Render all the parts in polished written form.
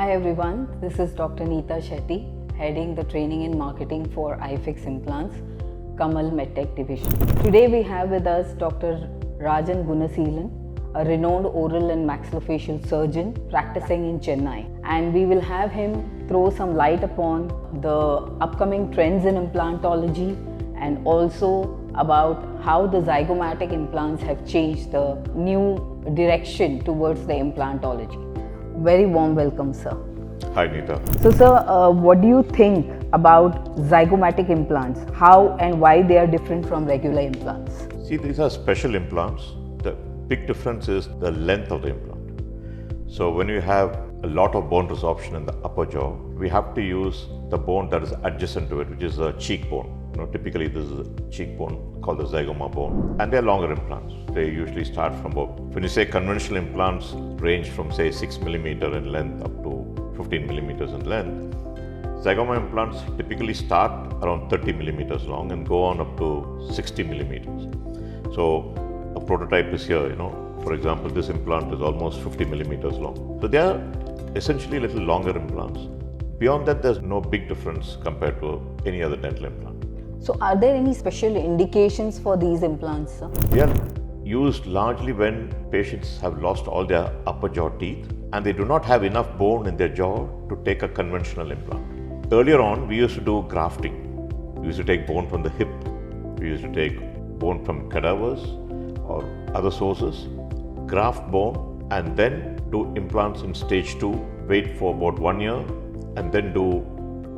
Hi everyone, this is Dr. Neeta Shetty, heading the training and marketing for iFix Implants, Kamal MedTech division. Today we have with us Dr. Rajan Gunaseelan, a renowned oral and maxillofacial surgeon practicing in Chennai. And we will have him throw some light upon the upcoming trends in implantology and also about how the Zygomatic implants have changed the new direction towards the implantology. Very warm welcome, sir. Hi, Neeta. So, sir, what do you think about Zygomatic implants? How and why they are different from regular implants? See, these are special implants. The big difference is the length of the implant. So when you have a lot of bone resorption in the upper jaw, we have to use the bone that is adjacent to it, which is the cheekbone. Typically this is a cheekbone called the zygoma bone, and they're longer implants. They usually start from about, when you say conventional implants range from say 6 millimeter in length up to 15 millimeters in length, zygoma implants typically start around 30 millimeters long and go on up to 60 millimeters. So a prototype is here, for example, this implant is almost 50 millimeters long. So they are essentially a little longer implants. Beyond that, there's no big difference compared to any other dental implant. So are there any special indications for these implants, sir? They are used largely when patients have lost all their upper jaw teeth and they do not have enough bone in their jaw to take a conventional implant. Earlier on, we used to do grafting. We used to take bone from the hip. We used to take bone from cadavers or other sources, graft bone, and then do implants in stage 2, wait for about 1 year, and then do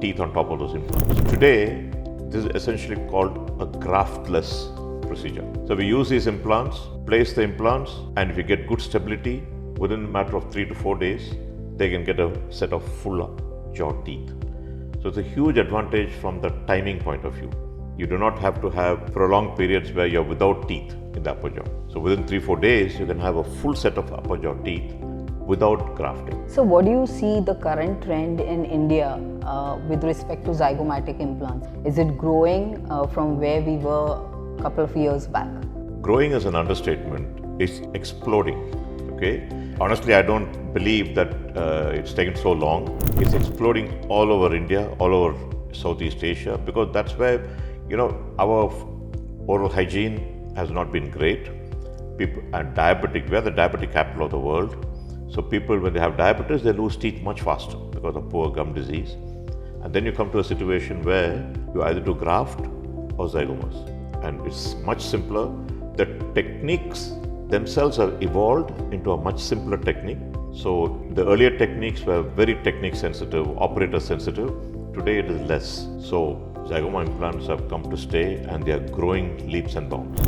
teeth on top of those implants. Today, this is essentially called a graftless procedure. So we use these implants, place the implants, and if you get good stability, within a matter of 3 to 4 days, they can get a set of full jaw teeth. So it's a huge advantage from the timing point of view. You do not have to have prolonged periods where you're without teeth in the upper jaw. So within 3-4 days, you can have a full set of upper jaw teeth without grafting. So what do you see the current trend in India with respect to Zygomatic implants? Is it growing from where we were a couple of years back? Growing is an understatement. It's exploding, okay? Honestly, I don't believe that it's taken so long. It's exploding all over India, all over Southeast Asia, because that's where, our oral hygiene has not been great. People are diabetic. We are the diabetic capital of the world. So people, when they have diabetes, they lose teeth much faster because of poor gum disease. And then you come to a situation where you either do graft or zygomas. And it's much simpler. The techniques themselves have evolved into a much simpler technique. So the earlier techniques were very technique sensitive, operator sensitive. Today it is less. So zygoma implants have come to stay and they are growing leaps and bounds.